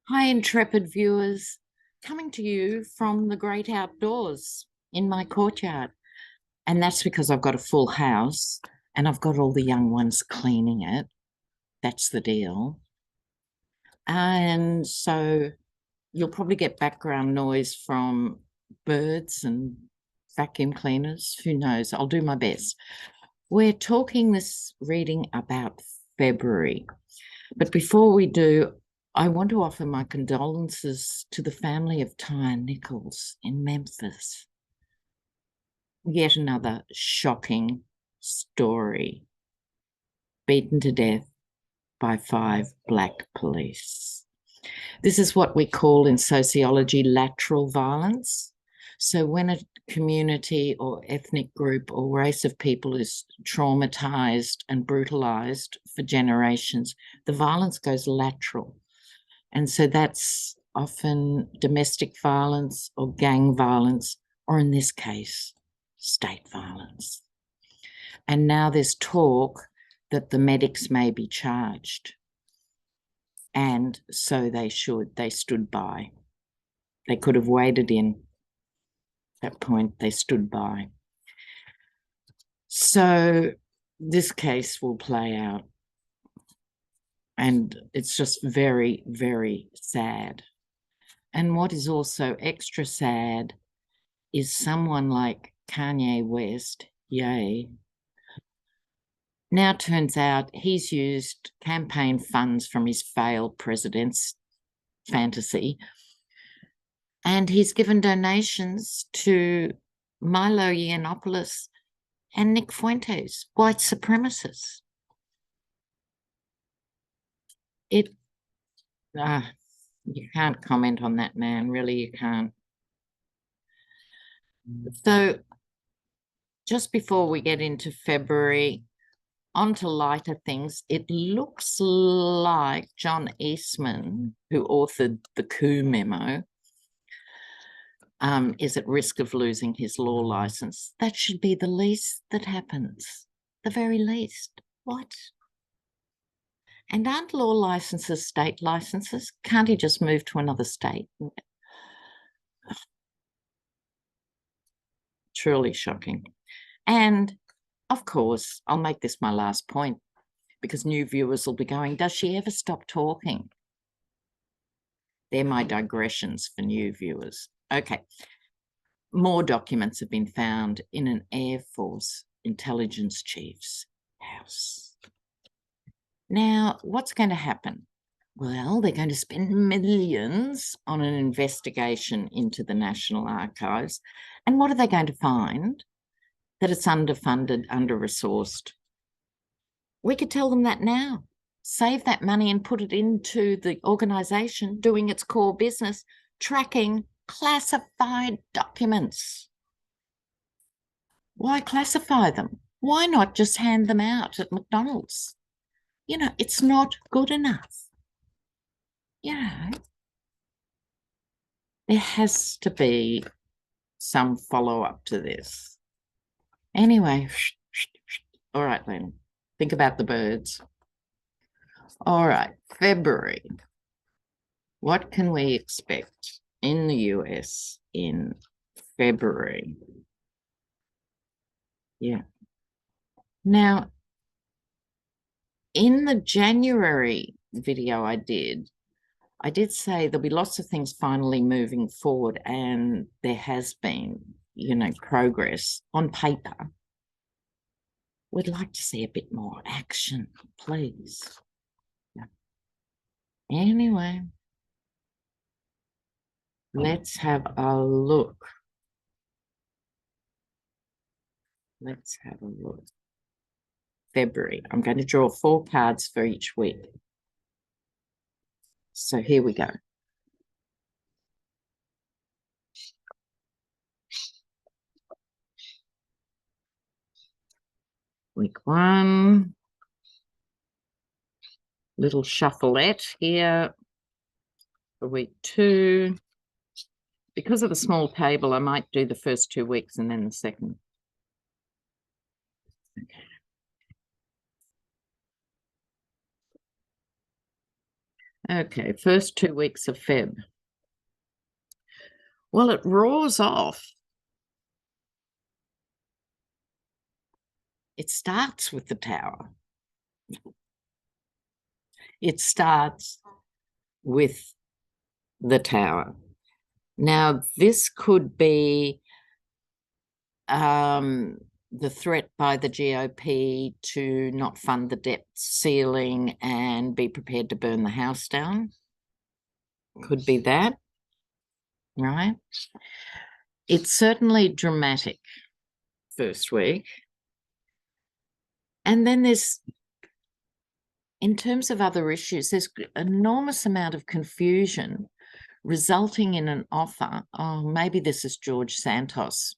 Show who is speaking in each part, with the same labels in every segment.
Speaker 1: Hi, intrepid viewers, coming to you from the great outdoors in my courtyard. And that's because I've got a full house and I've got all the young ones cleaning it. That's the deal. And so you'll probably get background noise from birds and vacuum cleaners. Who knows? I'll do my best. We're talking this reading about February. But before we do, I want to offer my condolences to the family of Tyre Nichols in Memphis. Yet another shocking story. Beaten to death by 5 black police. This is what we call in sociology lateral violence. So when a community or ethnic group or race of people is traumatized and brutalized for generations, the violence goes lateral. And so that's often domestic violence or gang violence, or in this case, state violence. And now there's talk that the medics may be charged. And so they should. They stood by. They could have waded in. At that point, they stood by. So this case will play out. And it's just very, very sad. And what is also extra sad is someone like Kanye West, yay, now turns out he's used campaign funds from his failed president's fantasy, and he's given donations to Milo Yiannopoulos and Nick Fuentes, white supremacists. You can't comment on that, man. Really, you can't. So just before we get into February, on to lighter things, it looks like John Eastman, who authored the coup memo, is at risk of losing his law license. That should be the least that happens, the very least. What? And aren't law licenses state licenses? Can't he just move to another state? Truly shocking. And of course, I'll make this my last point because new viewers will be going, does she ever stop talking? They're my digressions for new viewers. Okay. More documents have been found in an Air Force intelligence chief's house. Now, what's going to happen? Well, they're going to spend millions on an investigation into the National Archives. And what are they going to find? That it's underfunded, under-resourced. We could tell them that now. Save that money and put it into the organisation doing its core business, tracking classified documents. Why classify them? Why not just hand them out at McDonald's? You know, it's not good enough. You know, there has to be some follow-up to this. Anyway, all right, then. Think about the birds. All right, February. What can we expect in the US in February? Yeah. Now, in the January video I did say there'll be lots of things finally moving forward, and there has been, you know, progress on paper. We'd like to see a bit more action, please. Anyway, let's have a look. Let's have a look. February. I'm going to draw 4 cards for each week. So here we go. Week 1. Little shuffleette here for week 2. Because of the small table, I might do the first 2 weeks and then the second. Okay. Okay, first 2 weeks of Feb. Well, it roars off. It starts with the Tower. It starts with the Tower. Now, this could be the threat by the GOP to not fund the debt ceiling and be prepared to burn the house down. Could be that, right? It's certainly dramatic first week. And then there's, in terms of other issues, there's an enormous amount of confusion resulting in an offer. Oh, maybe this is George Santos.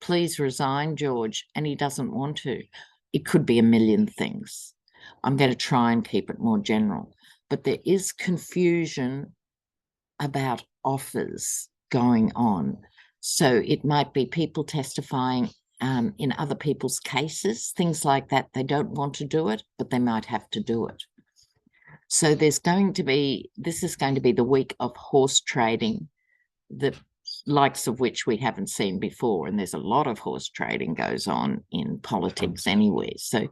Speaker 1: Please resign, George. And he doesn't want to. It could be a million things. I'm going to try and keep it more general. But there is confusion about offers going on. So it might be people testifying in other people's cases, things like that. They don't want to do it, but they might have to do it. So this is going to be the week of horse trading, the likes of which we haven't seen before. And there's a lot of horse trading goes on in politics anywhere. So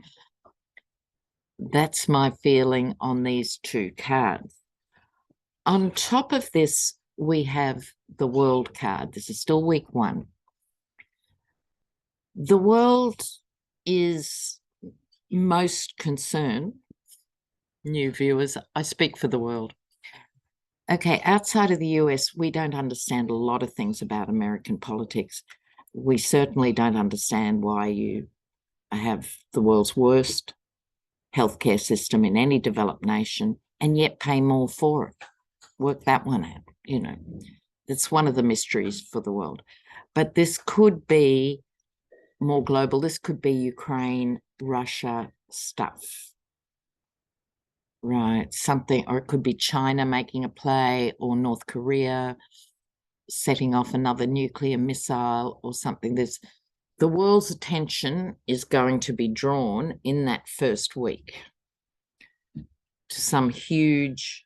Speaker 1: that's my feeling on these two cards. On top of this, we have the World card. This is still week 1. The world is most concerned, new viewers, I speak for the world. Okay, outside of the US, we don't understand a lot of things about American politics. We certainly don't understand why you have the world's worst healthcare system in any developed nation and yet pay more for it. Work that one out, you know. That's one of the mysteries for the world. But this could be more global. This could be Ukraine, Russia stuff. Right, something, or it could be China making a play, or North Korea setting off another nuclear missile or something. The world's attention is going to be drawn in that first week to some huge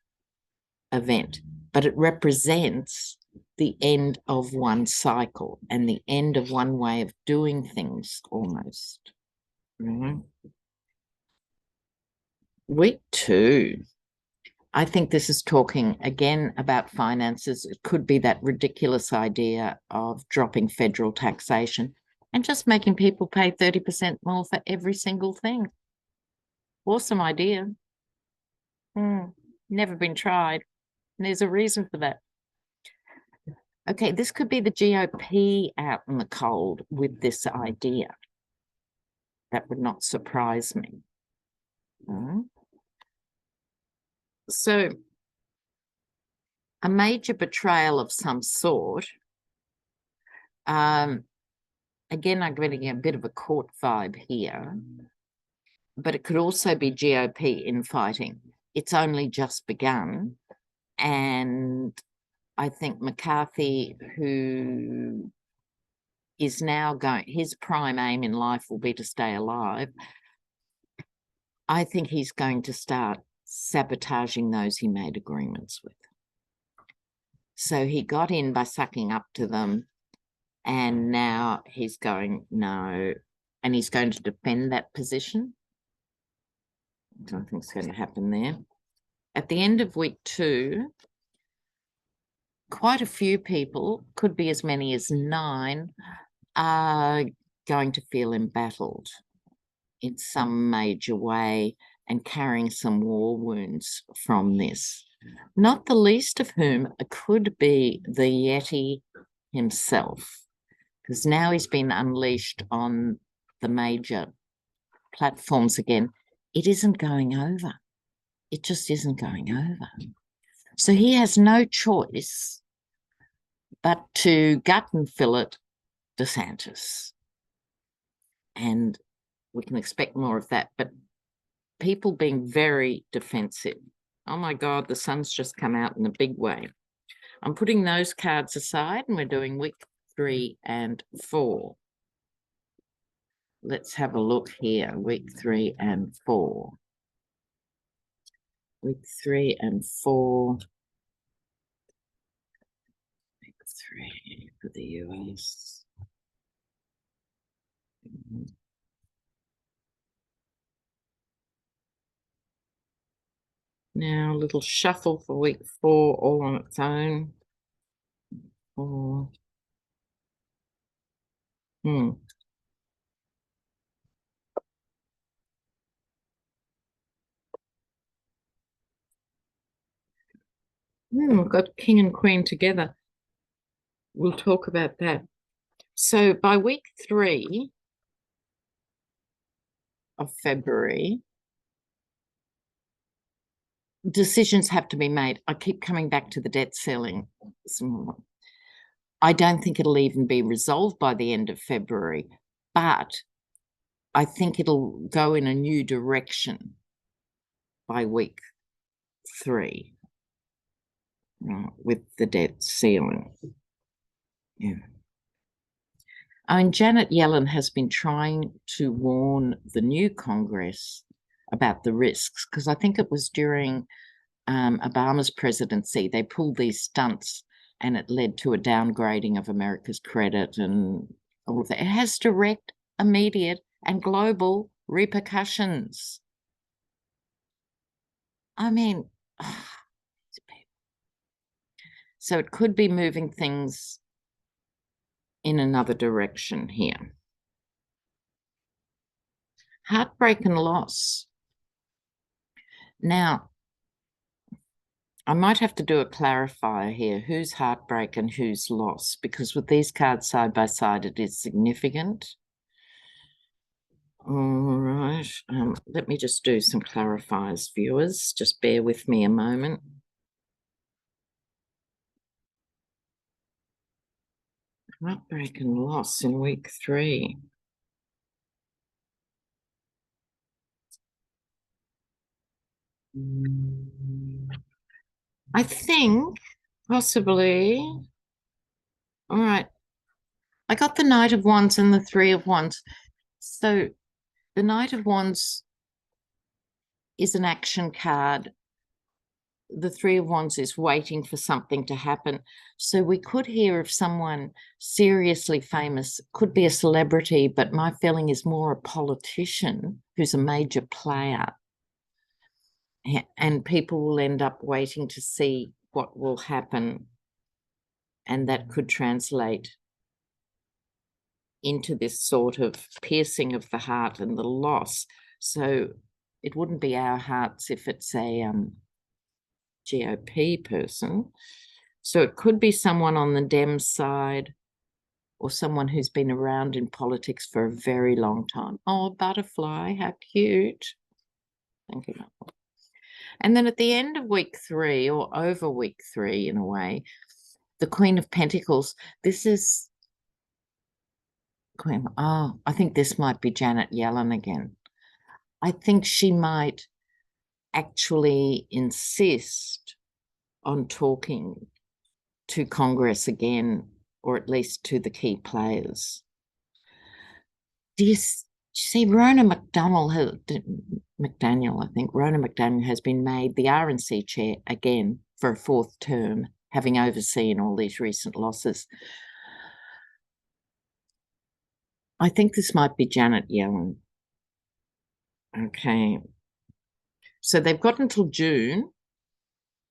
Speaker 1: event, but it represents the end of one cycle and the end of one way of doing things almost. Right? Week 2. I think this is talking again about finances. It could be that ridiculous idea of dropping federal taxation and just making people pay 30% more for every single thing. Awesome idea. Never been tried. And there's a reason for that. Okay, this could be the GOP out in the cold with this idea. That would not surprise me. So, a major betrayal of some sort. Again, I'm getting a bit of a court vibe here, but it could also be GOP infighting. It's only just begun, and I think McCarthy, who is now going, his prime aim in life will be to stay alive. I think he's going to start sabotaging those he made agreements with. So he got in by sucking up to them, and now he's going, no, and he's going to defend that position. I don't think it's going to happen there. At the end of week 2, quite a few people, could be as many as 9, are going to feel embattled in some major way and carrying some war wounds from this. Not the least of whom could be the Yeti himself, because now he's been unleashed on the major platforms again. It isn't going over. It just isn't going over. So he has no choice but to gut and fillet DeSantis. And we can expect more of that. But people being very defensive. Oh my God, the sun's just come out in a big way. I'm putting those cards aside and we're doing week 3 and 4. Let's have a look here, week 3 and 4. week 3 and 4. Week 3 for the US. Now a little shuffle for week 4, all on its own. 4. We've got King and Queen together. We'll talk about that. So by week 3 of February, decisions have to be made. I keep coming back to the debt ceiling. I don't think it'll even be resolved by the end of February, but I think it'll go in a new direction by week 3 with the debt ceiling. Yeah. I mean, Janet Yellen has been trying to warn the new Congress about the risks, because I think it was during Obama's presidency, they pulled these stunts and it led to a downgrading of America's credit and all of that. It has direct, immediate, and global repercussions. I mean, so it could be moving things in another direction here. Heartbreak and loss. Now, I might have to do a clarifier here. Who's heartbreak and who's loss? Because with these cards side by side, it is significant. All right. Let me just do some clarifiers, viewers. Just bear with me a moment. Heartbreak and loss in week 3. I think possibly. All right. I got the Knight of Wands and the Three of Wands. So the Knight of Wands is an action card. The Three of Wands is waiting for something to happen. So we could hear of someone seriously famous, could be a celebrity, but my feeling is more a politician who's a major player. And people will end up waiting to see what will happen. And that could translate into this sort of piercing of the heart and the loss. So it wouldn't be our hearts if it's a GOP person. So it could be someone on the Dem side or someone who's been around in politics for a very long time. Oh, butterfly, how cute. Thank you. And then at the end of week 3, or over week 3 in a way, the Queen of Pentacles, this is Queen. Oh, I think this might be Janet Yellen again. I think she might actually insist on talking to Congress again, or at least to the key players. Do you see Rona McDaniel, I think Rona McDaniel has been made the RNC chair again for a 4th term, having overseen all these recent losses. I think this might be Janet Yellen. Okay. So they've got until June,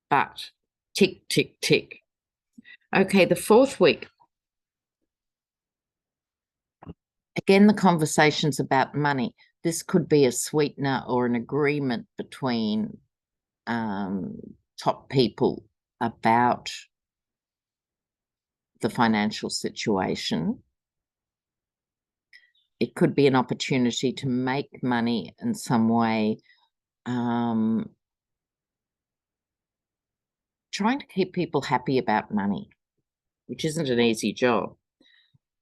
Speaker 1: but tick, tick, tick. Okay, the 4th week. Again, the conversation's about money. This could be a sweetener or an agreement between top people about the financial situation. It could be an opportunity to make money in some way, trying to keep people happy about money, which isn't an easy job.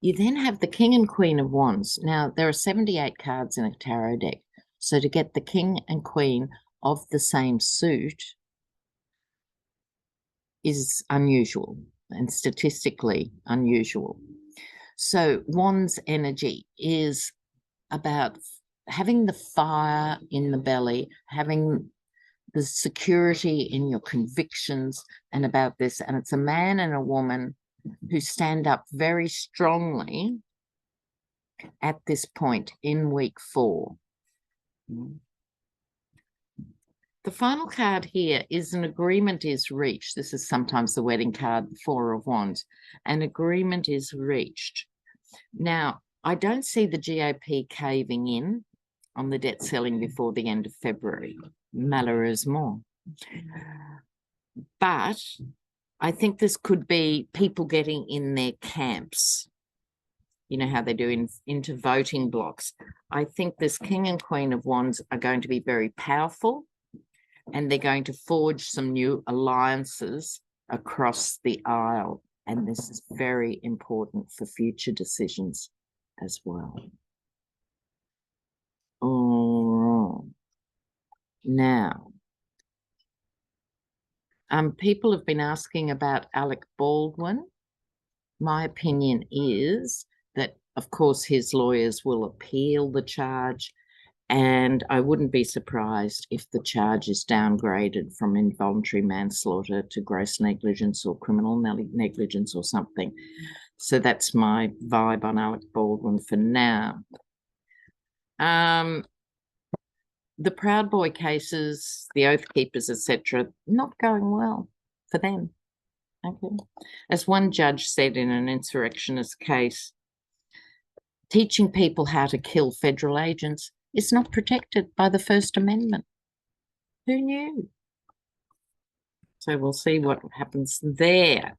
Speaker 1: You then have the King and Queen of Wands. Now, there are 78 cards in a tarot deck. So to get the King and Queen of the same suit is unusual and statistically unusual. So Wands energy is about having the fire in the belly, having the security in your convictions and about this. And it's a man and a woman who stand up very strongly at this point in week 4. The final card here is an agreement is reached. This is sometimes the wedding card, the 4 of Wands. An agreement is reached. Now, I don't see the GOP caving in on the debt ceiling before the end of February, malheureusement. But I think this could be people getting in their camps. You know how they do into voting blocks. I think this King and Queen of Wands are going to be very powerful, and they're going to forge some new alliances across the aisle. And this is very important for future decisions as well. All right. Now, people have been asking about Alec Baldwin. My opinion is that, of course, his lawyers will appeal the charge, and I wouldn't be surprised if the charge is downgraded from involuntary manslaughter to gross negligence or criminal negligence or something. So that's my vibe on Alec Baldwin for now. The Proud Boy cases, the Oath Keepers, etc., not going well for them. Okay. As one judge said in an insurrectionist case, teaching people how to kill federal agents is not protected by the First Amendment. Who knew? So we'll see what happens there.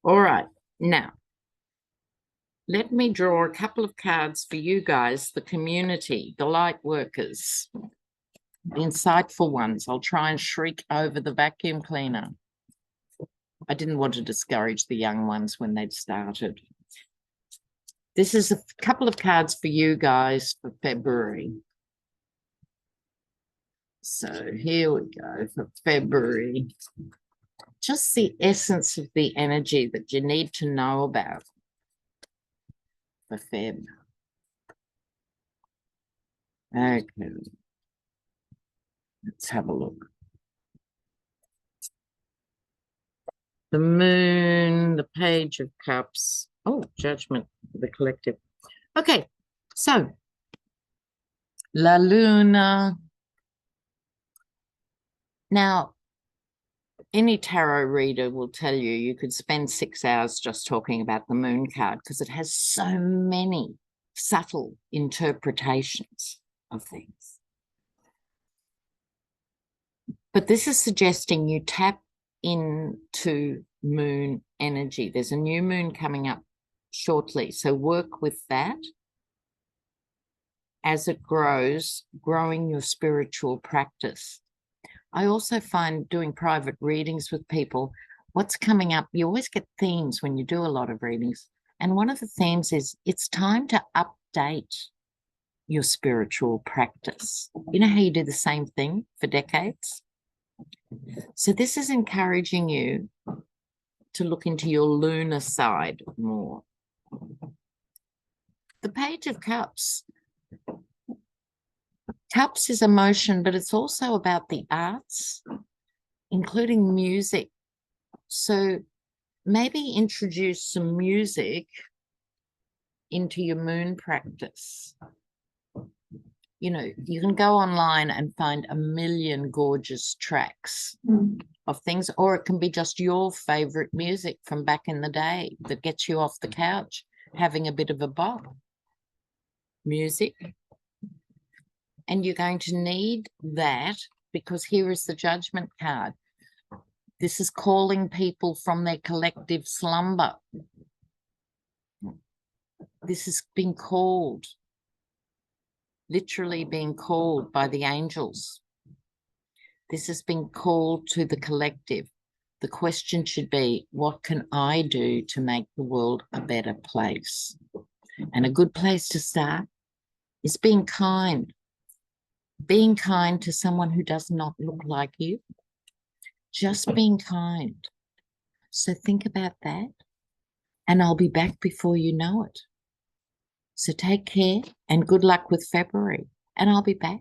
Speaker 1: All right. Now, let me draw a couple of cards for you guys, the community, the light workers, the insightful ones. I'll try and shriek over the vacuum cleaner. I didn't want to discourage the young ones when they'd started. This is a couple of cards for you guys for February. So here we go for February. Just the essence of the energy that you need to know about for Feb. Okay. Let's have a look. The Moon, the Page of Cups. Oh, Judgment, the Collective. Okay, so La Luna. Now, any tarot reader will tell you you could spend 6 hours just talking about the Moon card because it has so many subtle interpretations of things. But this is suggesting you tap into Moon energy. There's a new moon coming up shortly, so work with that as it grows, growing your spiritual practice. I also find doing private readings with people, what's coming up, you always get themes when you do a lot of readings. And one of the themes is it's time to update your spiritual practice. You know how you do the same thing for decades? So this is encouraging you to look into your lunar side more. The Page of Cups. Cups is emotion, but it's also about the arts, including music. So maybe introduce some music into your moon practice. You know, you can go online and find a million gorgeous tracks of things, or it can be just your favorite music from back in the day that gets you off the couch, having a bit of a bop. Music. And you're going to need that because here is the Judgment card. This is calling people from their collective slumber. This is being called, literally being called by the angels. This has been called to the collective. The question should be, what can I do to make the world a better place? And a good place to start is being kind. Being kind to someone who does not look like you. Just being kind. So think about that. And I'll be back before you know it. So take care and good luck with February. And I'll be back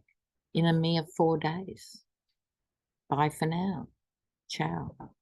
Speaker 1: in a mere 4 days. Bye for now. Ciao.